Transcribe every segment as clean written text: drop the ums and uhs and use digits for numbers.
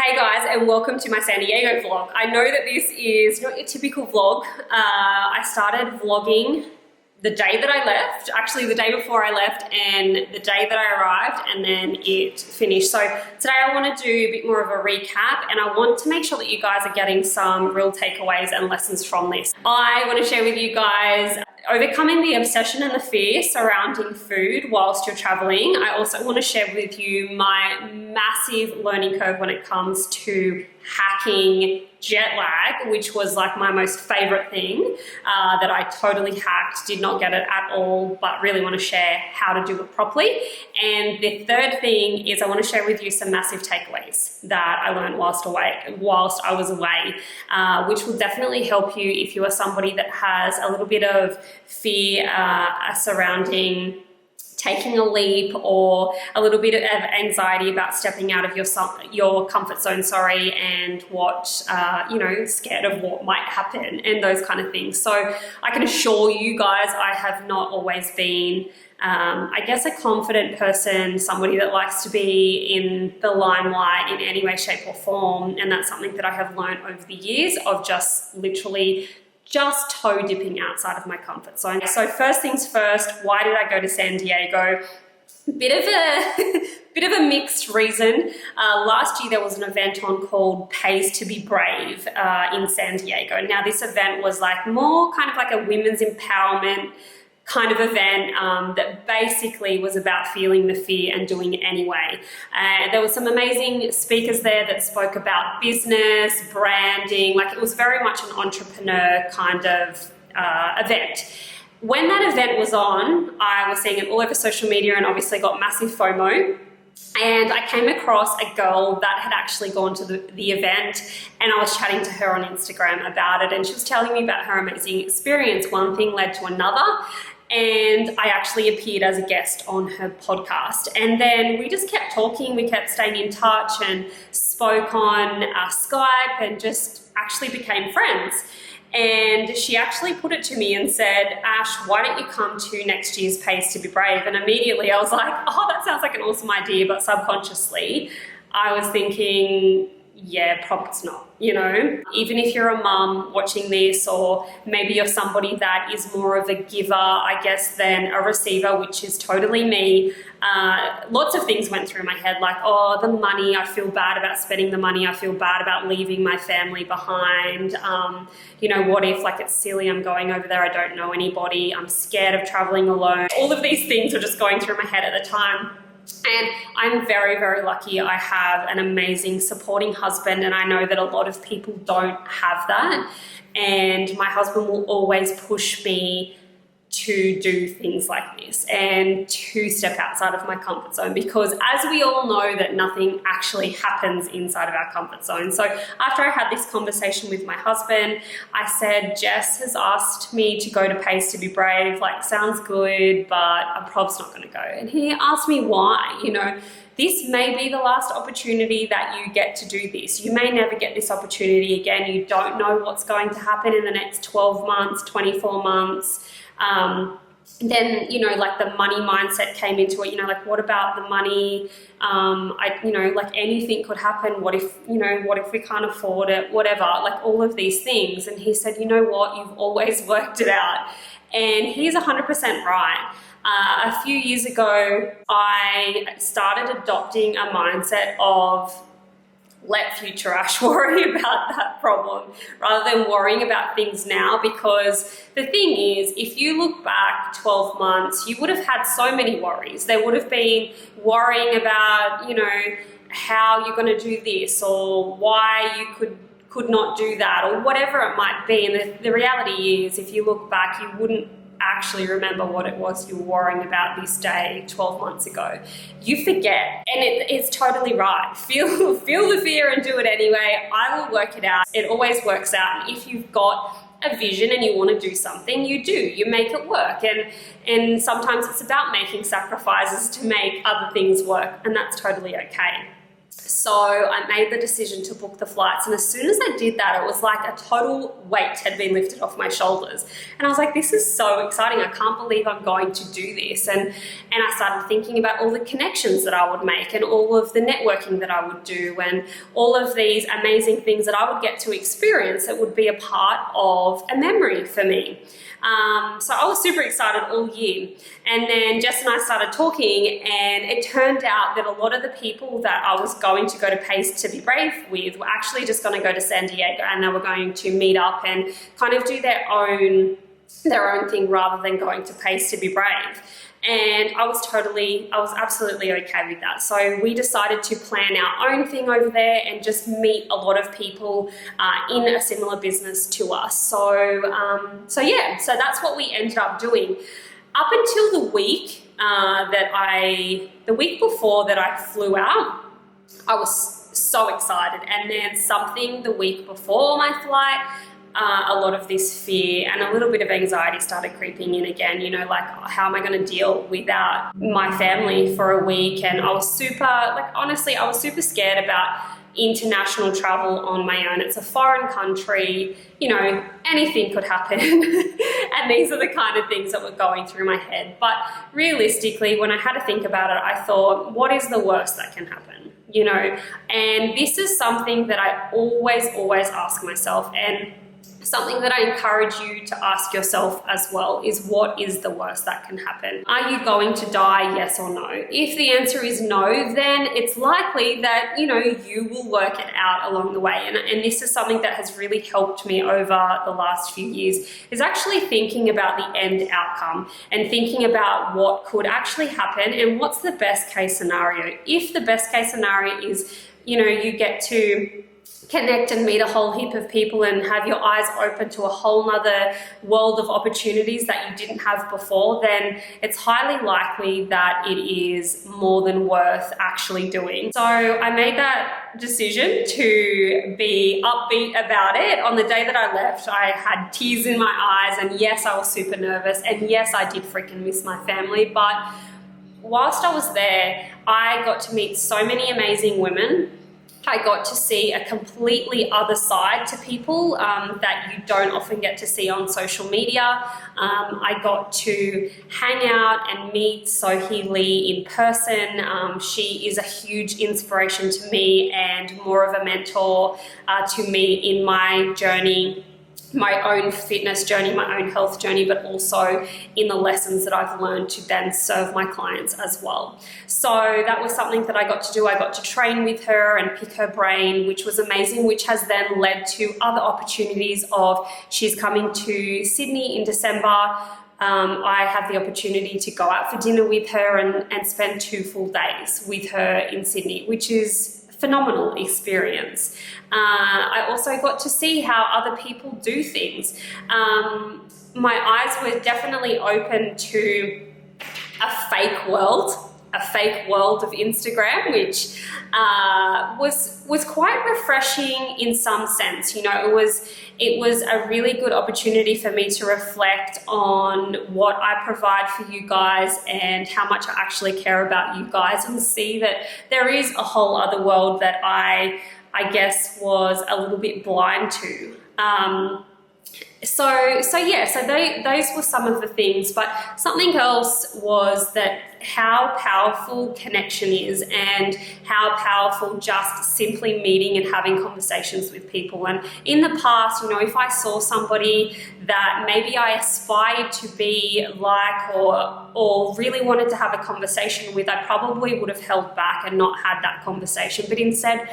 Hey guys, and welcome to my San Diego vlog. I know that this is not your typical vlog. I started vlogging the day that I left, actually the day before I left and the day that I arrived, and then it finished. So today I want to do a bit more of a recap, and I want to make sure that you guys are getting some real takeaways and lessons from this. I want to share with you guys overcoming the obsession and the fear surrounding food whilst you're traveling. I also want to share with you my massive learning curve when it comes to hacking jet lag, which was like my most favorite thing that I totally hacked, did not get it at all, but really want to share how to do it properly. And the third thing is I want to share with you some massive takeaways that I learned whilst I was away, which will definitely help you if you are somebody that has a little bit of fear surrounding taking a leap, or a little bit of anxiety about stepping out of your comfort zone, and what, scared of what might happen and those kind of things. So I can assure you guys, I have not always been, I guess, a confident person, somebody that likes to be in the limelight in any way, shape or form. And that's something that I have learned over the years of just literally just toe dipping outside of my comfort zone. So first things first, why did I go to San Diego? Bit of a mixed reason. Last year there was an event on called Pays to be Brave in San Diego. Now this event was like more kind of like a women's empowerment kind of event that basically was about feeling the fear and doing it anyway. There were some amazing speakers there that spoke about business, branding, like it was very much an entrepreneur kind of event. When that event was on, I was seeing it all over social media and obviously got massive FOMO. And I came across a girl that had actually gone to the event, and I was chatting to her on Instagram about it, and she was telling me about her amazing experience. One thing led to another, and I actually appeared as a guest on her podcast. And then we just kept talking, we kept staying in touch and spoke on Skype and just actually became friends. And she actually put it to me and said, Ash, why don't you come to next year's Pays to be Brave? And immediately I was like, oh, that sounds like an awesome idea. But subconsciously, I was thinking, yeah, probably not, Even if you're a mum watching this, or maybe you're somebody that is more of a giver, I guess, than a receiver, which is totally me. Lots of things went through my head, like, oh, the money, I feel bad about spending the money. I feel bad about leaving my family behind. What if, like, it's silly, I'm going over there, I don't know anybody, I'm scared of traveling alone. All of these things were just going through my head at the time. And I'm very, very lucky. I have an amazing supporting husband, and I know that a lot of people don't have that. And my husband will always push me to do things like this and to step outside of my comfort zone, because as we all know that nothing actually happens inside of our comfort zone. So after I had this conversation with my husband, I said, Jess has asked me to go to Pays to be Brave, like, sounds good, but I'm probably not going to go. And he asked me why. This may be the last opportunity that you get to do this. You may never get this opportunity again. You don't know what's going to happen in the next 12 months, 24 months. Then, like the money mindset came into it, like, what about the money? Like anything could happen. What if we can't afford it? Whatever, like all of these things. And he said, you know what? You've always worked it out. And he's 100% right. A few years ago, I started adopting a mindset of let future Ash worry about that problem rather than worrying about things now, because the thing is, if you look back 12 months, you would have had so many worries. There would have been worrying about, how you're going to do this, or why you could not do that, or whatever it might be. And the reality is, if you look back, you wouldn't actually remember what it was you were worrying about this day 12 months ago. You forget, and it's totally right. Feel the fear and do it anyway. I will work it out. It always works out. And if you've got a vision and you want to do something, you make it work. And sometimes it's about making sacrifices to make other things work, and that's totally okay. So I made the decision to book the flights, and as soon as I did that, it was like a total weight had been lifted off my shoulders. And I was like, this is so exciting. I can't believe I'm going to do this. And I started thinking about all the connections that I would make and all of the networking that I would do and all of these amazing things that I would get to experience that would be a part of a memory for me. So I was super excited all year. And then Jess and I started talking, and it turned out that a lot of the people that I was going to go to Pace to be Brave with were actually just going to go to San Diego, and they were going to meet up and kind of do their own thing rather than going to Pace to be Brave. And I was absolutely okay with that. So we decided to plan our own thing over there and just meet a lot of people in a similar business to us. So that's what we ended up doing. Up until the week before that I flew out, I was so excited. And then something the week before my flight, a lot of this fear and a little bit of anxiety started creeping in again, like how am I going to deal without my family for a week? And I was super scared about international travel on my own. It's a foreign country, anything could happen. And these are the kind of things that were going through my head. But realistically, when I had to think about it, I thought, what is the worst that can happen? And this is something that I always ask myself, and something that I encourage you to ask yourself as well is, what is the worst that can happen? Are you going to die, yes or no? If the answer is no, then it's likely that, you will work it out along the way. And this is something that has really helped me over the last few years, is actually thinking about the end outcome and thinking about what could actually happen and what's the best case scenario. If the best case scenario is, you get to connect and meet a whole heap of people and have your eyes open to a whole nother world of opportunities that you didn't have before, then it's highly likely that it is more than worth actually doing. So I made that decision to be upbeat about it. On the day that I left, I had tears in my eyes, and yes, I was super nervous, and yes, I did freaking miss my family. But whilst I was there, I got to meet so many amazing women. I got to see a completely other side to people that you don't often get to see on social media. I got to hang out and meet Sohee Lee in person. She is a huge inspiration to me and more of a mentor to me in my journey, my own fitness journey, my own health journey, but also in the lessons that I've learned to then serve my clients as well. So that was something that I got to do. I got to train with her and pick her brain, which was amazing, which has then led to other opportunities of, she's coming to Sydney in December. I have the opportunity to go out for dinner with her and spend 2 full days with her in Sydney, which is phenomenal experience. I also got to see how other people do things. My eyes were definitely open to a fake world of Instagram, which was quite refreshing in some sense. It was a really good opportunity for me to reflect on what I provide for you guys and how much I actually care about you guys, and see that there is a whole other world that I guess was a little bit blind to. So those were some of the things, but something else was that how powerful connection is, and how powerful just simply meeting and having conversations with people. And in the past, if I saw somebody that maybe I aspired to be like, or really wanted to have a conversation with, I probably would have held back and not had that conversation. But instead,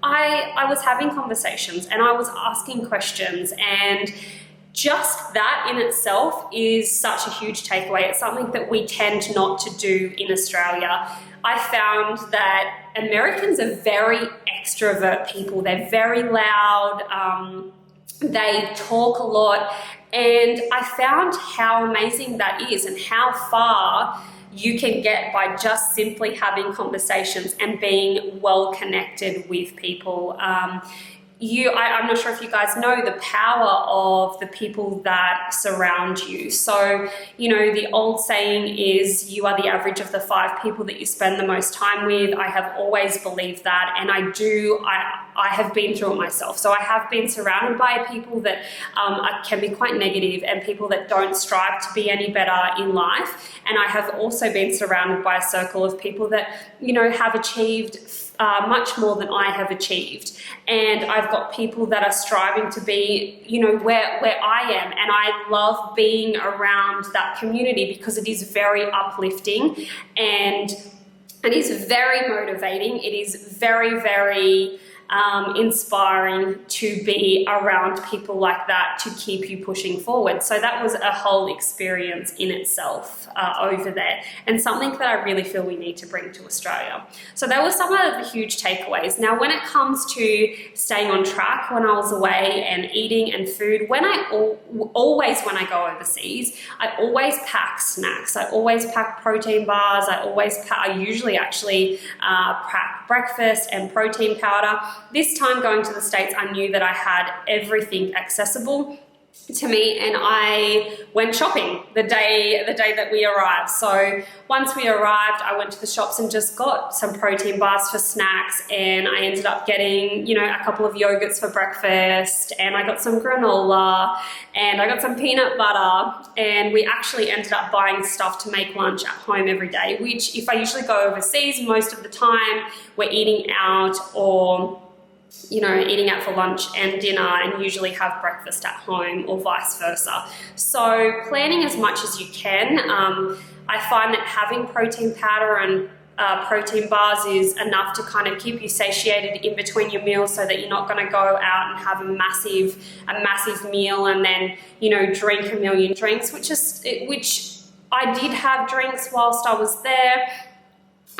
I was having conversations and I was asking questions, and just that in itself is such a huge takeaway. It's something that we tend not to do in Australia. I found that Americans are very extrovert people. They're very loud. They talk a lot. And I found how amazing that is, and how far you can get by just simply having conversations and being well connected with people. I'm not sure if you guys know the power of the people that surround you. So, you know, the old saying is you are the average of the 5 people that you spend the most time with. I have always believed that, and I have been through it myself. So I have been surrounded by people that can be quite negative and people that don't strive to be any better in life. And I have also been surrounded by a circle of people that, you know, have achieved much more than I have achieved. And I've got people that are striving to be, you know, where I am. And I love being around that community because it is very uplifting and it is very motivating. It is very, very inspiring to be around people like that to keep you pushing forward. So that was a whole experience in itself over there, and something that I really feel we need to bring to Australia. So that was some of the huge takeaways. Now, when it comes to staying on track when I was away and eating and food, when I go overseas, I always pack snacks. I always pack protein bars. I usually actually pack breakfast and protein powder. This time going to the States, I knew that I had everything accessible to me, and I went shopping the day that we arrived. So once we arrived, I went to the shops and just got some protein bars for snacks, and I ended up getting, you know, a couple of yogurts for breakfast, and I got some granola, and I got some peanut butter, and we actually ended up buying stuff to make lunch at home every day, which if I usually go overseas, most of the time we're eating out or, you know, eating out for lunch and dinner, and usually have breakfast at home or vice versa. So planning as much as you can. I find that having protein powder and protein bars is enough to kind of keep you satiated in between your meals, so that you're not going to go out and have a massive meal and then, you know, drink a million drinks, which I did have drinks whilst I was there.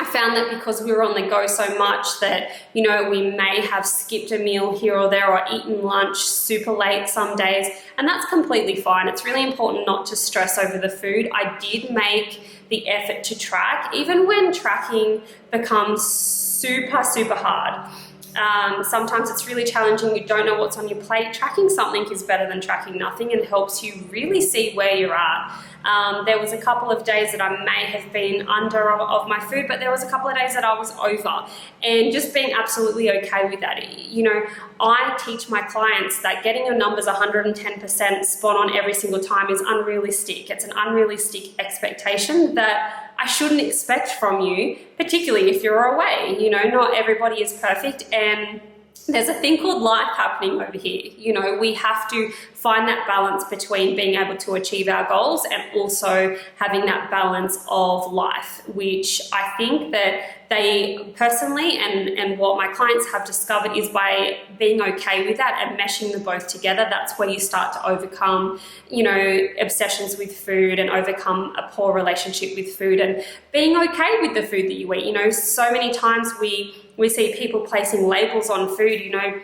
I found that because we were on the go so much that, you know, we may have skipped a meal here or there or eaten lunch super late some days, and that's completely fine. It's really important not to stress over the food. I did make the effort to track, even when tracking becomes super, super hard. Sometimes it's really challenging, you don't know what's on your plate. Tracking something is better than tracking nothing and helps you really see where you're at. There was a couple of days that I may have been under of my food, but there was a couple of days that I was over, and just being absolutely okay with that. You know, I teach my clients that getting your numbers 110% spot on every single time is unrealistic. It's an unrealistic expectation that I shouldn't expect from you, particularly if you're away. You know, not everybody is perfect, and there's a thing called life happening over here. You know, we have to find that balance between being able to achieve our goals and also having that balance of life, which I think that they personally and what my clients have discovered is by being okay with that and meshing them both together, that's where you start to overcome, you know, obsessions with food and overcome a poor relationship with food and being okay with the food that you eat. You know, so many times we see people placing labels on food. You know,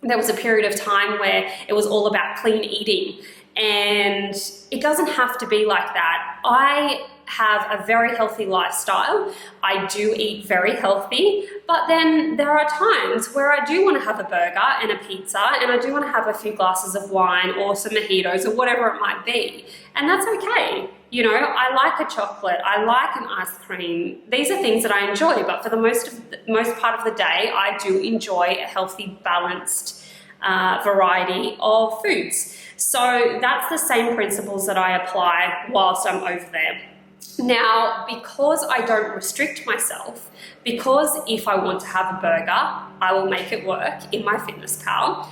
there was a period of time where it was all about clean eating, and it doesn't have to be like that. I have a very healthy lifestyle. I do eat very healthy, but then there are times where I do want to have a burger and a pizza, and I do want to have a few glasses of wine or some mojitos or whatever it might be, and that's okay. You know, I like a chocolate, I like an ice cream. These are things that I enjoy, but for the most part of the day, I do enjoy a healthy, balanced variety of foods. So that's the same principles that I apply whilst I'm over there. Now, because I don't restrict myself, because if I want to have a burger, I will make it work in my fitness pal,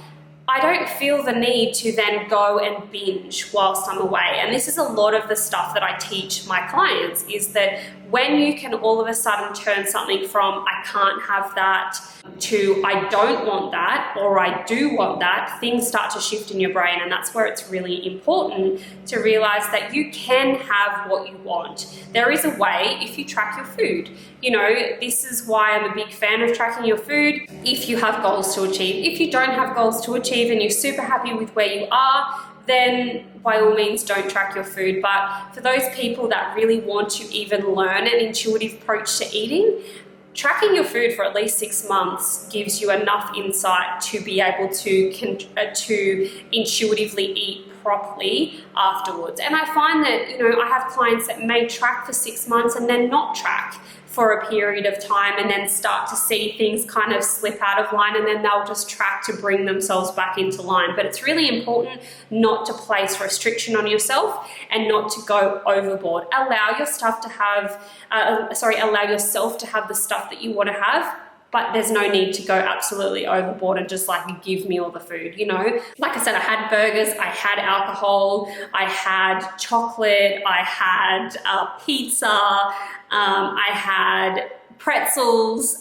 I don't feel the need to then go and binge whilst I'm away. And this is a lot of the stuff that I teach my clients, is that when you can all of a sudden turn something from I can't have that to I don't want that or I do want that, things start to shift in your brain. And that's where it's really important to realize that you can have what you want. There is a way if you track your food. You know, this is why I'm a big fan of tracking your food if you have goals to achieve. If you don't have goals to achieve and you're super happy with where you are, then by all means don't track your food. But for those people that really want to even learn an intuitive approach to eating, tracking your food for at least 6 months gives you enough insight to be able to intuitively eat properly afterwards. And I find that, I have clients that may track for 6 months and then not track for a period of time, and then start to see things kind of slip out of line, and then they'll just track to bring themselves back into line. But it's really important not to place restriction on yourself and not to go overboard. Allow yourself to have the stuff that you want to have, but there's no need to go absolutely overboard and just like give me all the food, Like I said, I had burgers, I had alcohol, I had chocolate, I had pizza, I had pretzels,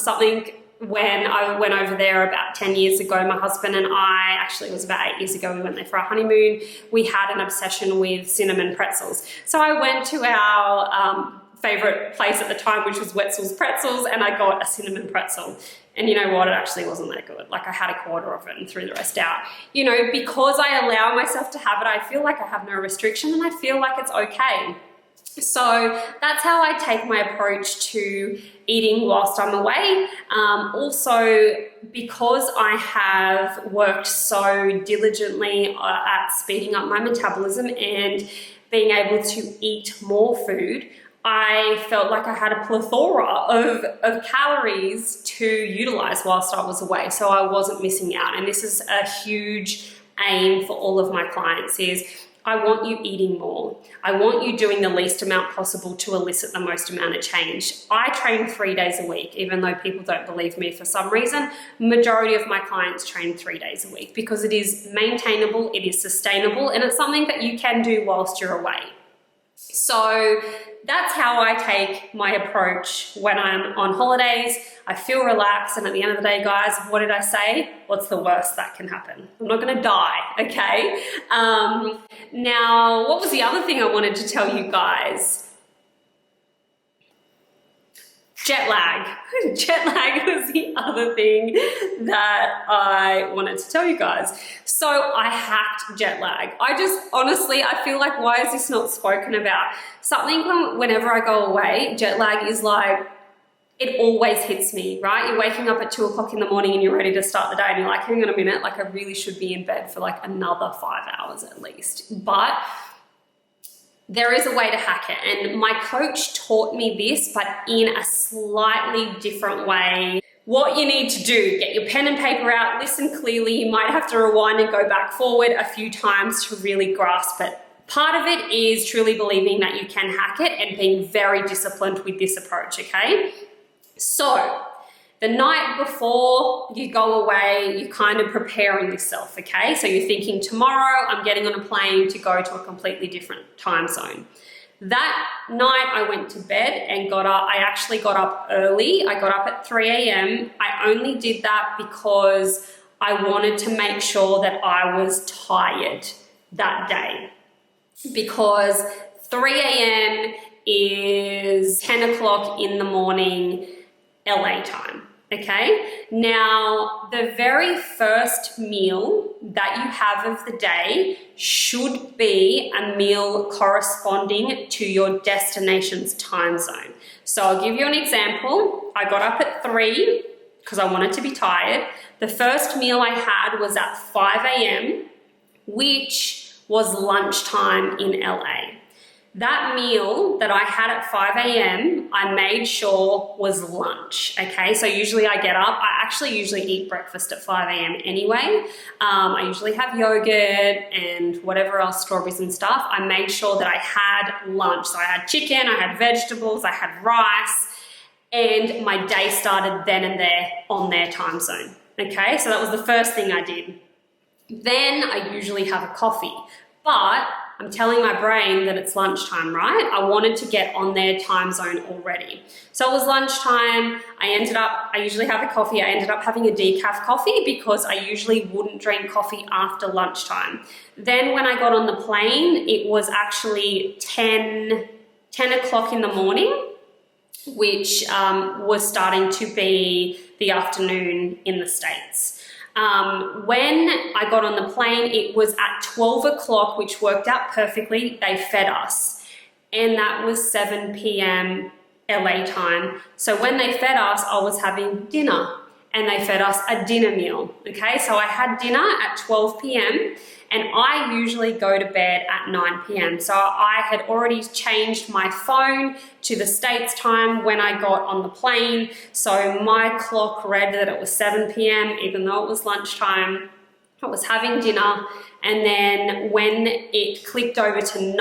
something when I went over there about 10 years ago, my husband and I, actually it was about 8 years ago, we went there for our honeymoon, we had an obsession with cinnamon pretzels. So I went to our favorite place at the time, which was Wetzel's Pretzels, and I got a cinnamon pretzel. And you know what? It actually wasn't that good. Like, I had a quarter of it and threw the rest out. Because I allow myself to have it, I feel like I have no restriction and I feel like it's okay. So that's how I take my approach to eating whilst I'm away. Also, because I have worked so diligently at speeding up my metabolism and being able to eat more food, I felt like I had a plethora of calories to utilize whilst I was away, so I wasn't missing out. And this is a huge aim for all of my clients is I want you eating more. I want you doing the least amount possible to elicit the most amount of change. I train 3 days a week, even though people don't believe me for some reason. Majority of my clients train 3 days a week because it is maintainable, it is sustainable, and it's something that you can do whilst you're away. So that's how I take my approach when I'm on holidays. I feel relaxed, and at the end of the day, guys, what did I say? What's the worst that can happen? I'm not gonna die, okay? Now, what was the other thing I wanted to tell you guys? Jet lag. Jet lag was the other thing that I wanted to tell you guys. So I hacked jet lag. Honestly, I feel like, why is this not spoken about? Whenever I go away, jet lag is like, it always hits me, right? You're waking up at 2 o'clock in the morning and you're ready to start the day and you're like, hang on a minute, like I really should be in bed for like another 5 hours at least. But there is a way to hack it, and my coach taught me this, but in a slightly different way. What you need to do, get your pen and paper out, listen clearly. You might have to rewind and go back forward a few times to really grasp it. Part of it is truly believing that you can hack it and being very disciplined with this approach, okay? So, the night before you go away, you're kind of preparing yourself, okay? So you're thinking, tomorrow I'm getting on a plane to go to a completely different time zone. That night I went to bed and got up. I actually got up early. I got up at 3 a.m. I only did that because I wanted to make sure that I was tired that day. Because 3 a.m. is 10 o'clock in the morning LA time. Okay, now the very first meal that you have of the day should be a meal corresponding to your destination's time zone. So I'll give you an example. I got up at 3 because I wanted to be tired. The first meal I had was at 5 a.m., which was lunchtime in LA. That meal that I had at 5 a.m., I made sure was lunch, okay? So usually I get up, I actually usually eat breakfast at 5 a.m. anyway. I usually have yogurt and whatever else, strawberries and stuff. I made sure that I had lunch. So I had chicken, I had vegetables, I had rice, and my day started then and there on their time zone, okay? So that was the first thing I did. Then I usually have a coffee, but I'm telling my brain that it's lunchtime, right? I wanted to get on their time zone already. So it was lunchtime. I usually have a coffee. I ended up having a decaf coffee because I usually wouldn't drink coffee after lunchtime. Then when I got on the plane, it was actually 10 o'clock in the morning, which was starting to be the afternoon in the States. When I got on the plane, it was at 12 o'clock, which worked out perfectly. They fed us, and that was 7 p.m. LA time. So when they fed us, I was having dinner, and they fed us a dinner meal, okay? So I had dinner at 12 p.m. and I usually go to bed at 9 p.m. So I had already changed my phone to the States time when I got on the plane. So my clock read that it was 7 p.m. even though it was lunchtime. I was having dinner, and then when it clicked over to 9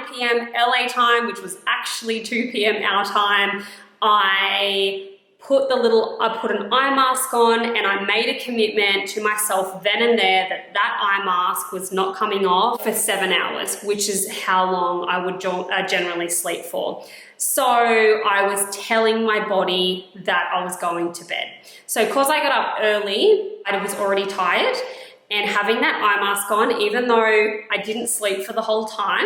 p.m. LA time, which was actually 2 p.m. our time, I put an eye mask on, and I made a commitment to myself then and there that that eye mask was not coming off for 7 hours, which is how long I would generally sleep for. So I was telling my body that I was going to bed. So because I got up early, I was already tired, and having that eye mask on, even though I didn't sleep for the whole time,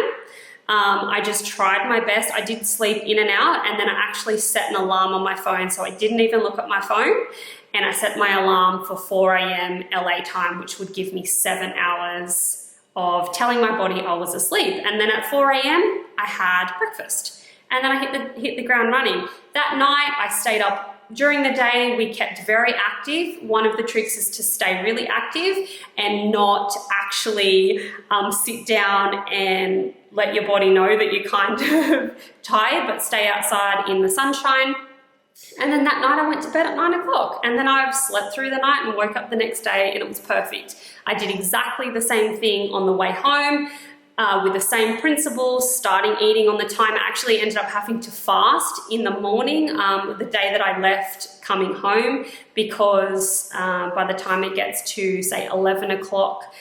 I just tried my best. I did sleep in and out, and then I actually set an alarm on my phone, so I didn't even look at my phone, and I set my alarm for 4 a.m. LA time, which would give me 7 hours of telling my body I was asleep. And then at 4 a.m. I had breakfast, and then I hit the ground running. That night I stayed up. During the day, we kept very active. One of the tricks is to stay really active and not actually sit down and let your body know that you're kind of tired, but stay outside in the sunshine. And then that night I went to bed at 9 o'clock, and then I've slept through the night and woke up the next day, and it was perfect. I did exactly the same thing on the way home. With the same principles, starting eating on the time. I actually ended up having to fast in the morning, the day that I left coming home, because by the time it gets to say 11 o'clock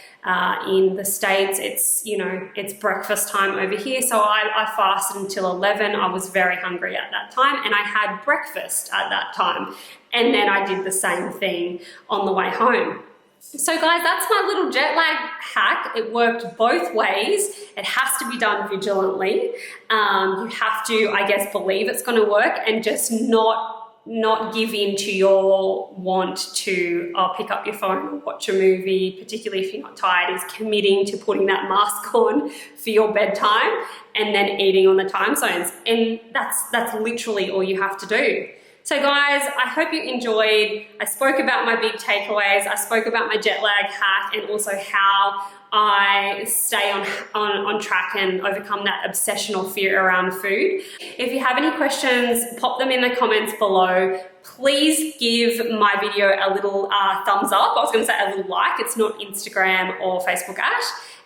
in the States, it's breakfast time over here. So I fasted until 11. I was very hungry at that time, and I had breakfast at that time. And then I did the same thing on the way home. So guys, that's my little jet lag hack. It worked both ways. It has to be done vigilantly. You have to, I guess, believe it's going to work, and just not give in to your want to pick up your phone or watch a movie, particularly if you're not tired, is committing to putting that mask on for your bedtime and then eating on the time zones. And that's literally all you have to do. So guys, I hope you enjoyed. I spoke about my big takeaways. I spoke about my jet lag hack, and also how I stay on track and overcome that obsessional fear around food. If you have any questions, pop them in the comments below. Please give my video a little thumbs up. I was going to say a little like. It's not Instagram or Facebook at.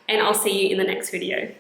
And I'll see you in the next video.